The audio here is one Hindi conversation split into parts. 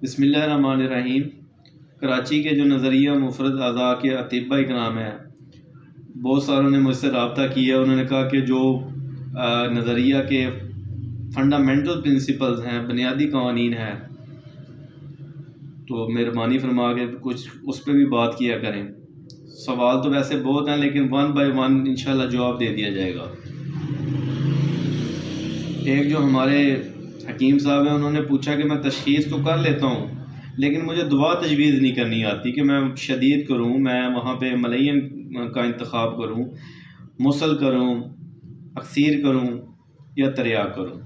बिस्मिल्लाहिर्रहमानिर्रहीम। कराची के जो नज़रिया मुफरद अज़ा के अतिब्बा इकराम है, बहुत सारों ने मुझसे रब्ता किया। उन्होंने कहा कि जो नज़रिया के फंडामेंटल प्रिंसिपल्स हैं, बुनियादी कवानीन हैं, तो मेहरबानी फरमा के कुछ उस पर भी बात किया करें। सवाल तो वैसे बहुत हैं, लेकिन वन बाय वन इंशाल्लाह जवाब दे दिया जाएगा। एक जो हमारे हकीम साहब हैं, उन्होंने पूछा कि मैं तशख़ीस तो कर लेता हूँ, लेकिन मुझे दुआ तजवीज़ नहीं करनी आती कि मैं शदीद करूँ, मैं वहाँ पे मलयन का इंतखाब करूँ, मुसल करूँ, अक्सीर करूँ या तरिया करूँ।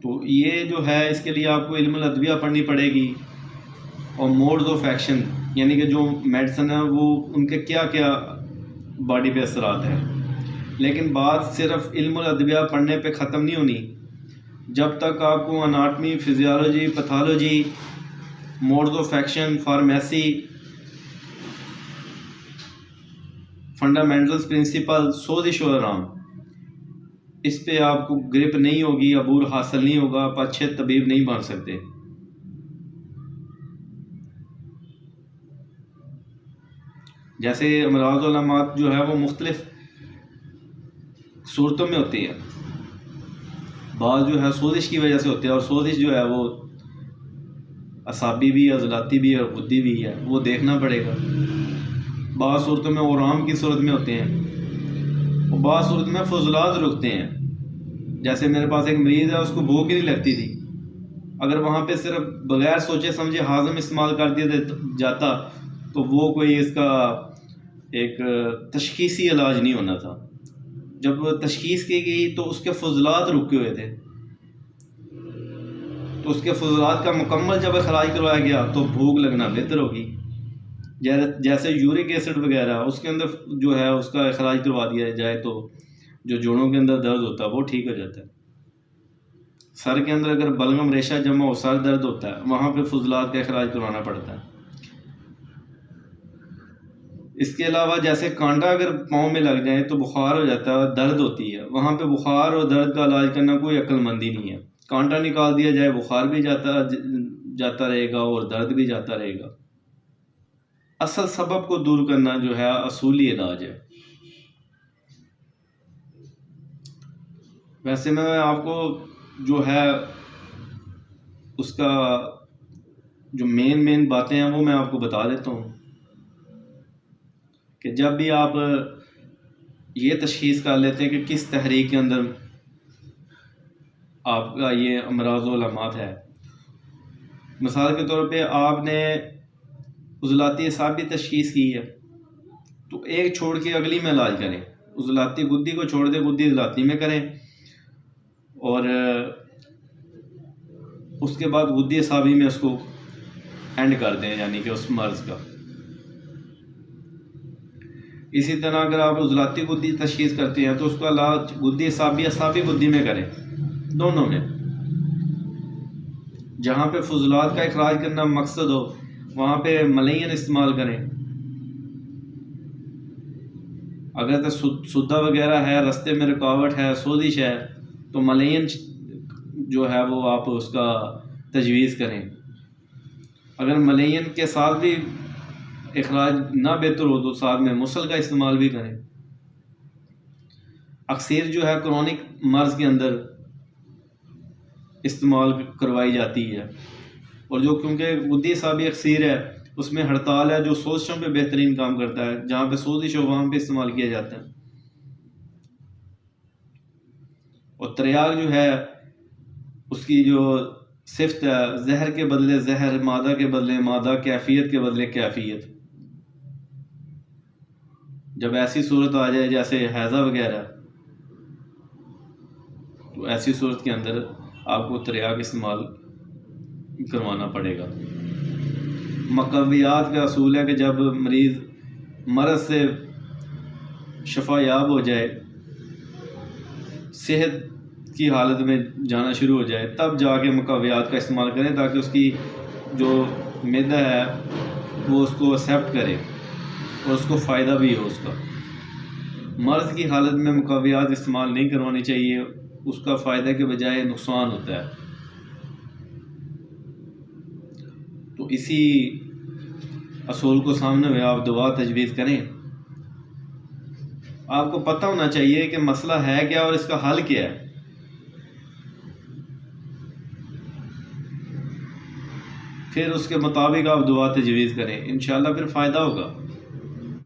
तो ये जो है, इसके लिए आपको इल्मुल अदविया पढ़नी पड़ेगी और मोड्स ऑफ एक्शन, यानी कि जो मेडिसिन है वो उनके क्या क्या बॉडी पे असरात हैं। लेकिन बात सिर्फ इल्मुल अदविया पढ़ने पे ख़त्म नहीं होनी। जब तक आपको anatomy, physiology, pathology, modes of action, pharmacy, fundamentals, principle, सोजिश और आराम, इस पे आपको ग्रिप नहीं होगी, अबूर हासिल नहीं होगा, आप अच्छे तबीब नहीं बन सकते। जैसे अमराज़ और अलामात जो है वो मुख्तलिफ सूरतों में होती है। बाज़ जो है सोजिश की वजह से होते हैं, और सोजिश जो है वो असाबी भी है, अज़लाती भी है और गुद्दी भी है, वो देखना पड़ेगा। बाज़ सूरतों में औराम की सूरत में होते हैं, और बाज़ सूरत में फजलात रुकते हैं। जैसे मेरे पास एक मरीज़ है, उसको भूख ही नहीं लगती थी। अगर वहाँ पे सिर्फ बगैर सोचे समझे हाज़म इस्तेमाल कर दिया जाता तो वो कोई इसका एक तशख़ीसी इलाज नहीं होना था। जब तशख़ीस की गई तो उसके फजलात रुके हुए थे, तो उसके फजलात का मुकम्मल जब इखराज करवाया गया तो भूख लगना बेहतर होगी। जैसे यूरिक एसिड वगैरह, उसके अंदर जो है उसका इखराज करवा दिया जाए तो जो जोड़ों के अंदर दर्द होता है वो ठीक हो जाता है। सर के अंदर अगर बलगम रेशा जमा हो, सर दर्द होता है, वहाँ पे फजलात का इखराज करवाना पड़ता है। इसके अलावा जैसे कांटा अगर पाँव में लग जाए तो बुखार हो जाता है, दर्द होती है, वहाँ पे बुखार और दर्द का इलाज करना कोई अक्लमंदी नहीं है। कांटा निकाल दिया जाए, बुखार भी जाता रहेगा और दर्द भी जाता रहेगा। असल सबब को दूर करना जो है असूली इलाज है। वैसे मैं आपको जो है उसका जो मेन बातें हैं वो मैं आपको बता देता हूँ कि जब भी आप ये तशख़ीस कर लेते हैं कि किस तहरीक के अंदर आपका ये अमराज़ व अलामात है, मिसाल के तौर पे आपने उज़लाती असाबी तशख़ीस की है, तो एक छोड़ के अगली में इलाज करें। उज़लाती गुद्दी को छोड़ दे, गुद्दी उज़लाती में करें, और उसके बाद गुद्दी असाबी में उसको एंड कर दें, यानी कि उस मर्ज़ का। इसी तरह अगर आप उज़लाती गुद्दी तशख़ीस करते हैं तो उसका इलाज गुद्दी असाबी गुद्दी में करें, दोनों में। जहाँ पे फजलात का इखराज करना मकसद हो वहाँ पे मलयन इस्तेमाल करें। अगर तो सुद्दा वगैरह है, रास्ते में रुकावट है, सोजिश है, तो मलयन जो है वो आप उसका तजवीज़ करें। अगर मलयन के साथ भी इखराज ना बेहतर हो तो साथ में मुसल का इस्तेमाल भी करें। अक्सर जो है क्रोनिक मर्ज़ के अंदर इस्तेमाल करवाई जाती है, और जो क्योंकि गुद्दी असाबी अक्सर है उसमें हड़ताल है, जो सोजिशों पे बेहतरीन काम करता है। जहाँ पे सोजिश हो वहाँ पे इस्तेमाल किया जाता है। और त्रियाग जो है उसकी जो सिफ्त है, जहर के बदले जहर, मादा के बदले मादा, कैफियत के बदले कैफियत। जब ऐसी सूरत आ जाए जैसे हैज़ा वगैरह, तो ऐसी सूरत के अंदर आपको त्रियाग इस्तेमाल करवाना पड़ेगा। मकवियात का असूल है कि जब मरीज़ मरज़ से शफा याब हो जाए, सेहत की हालत में जाना शुरू हो जाए, तब जाके मकवियात का इस्तेमाल करें, ताकि उसकी जो मैदा है वो उसको एक्सेप्ट करे और उसको फ़ायदा भी हो उसका। मर्ज़ की हालत में मुकव्वियात इस्तेमाल नहीं करवानी चाहिए, उसका फ़ायदा के बजाय नुकसान होता है। तो इसी असूल को सामने हुए आप दुआ तजवीज़ करें। आपको पता होना चाहिए कि मसला है क्या और इसका हल क्या है। फिर उसके मुताबिक आप दुआ तजवीज़ करें, इंशाअल्लाह फिर फ़ायदा होगा।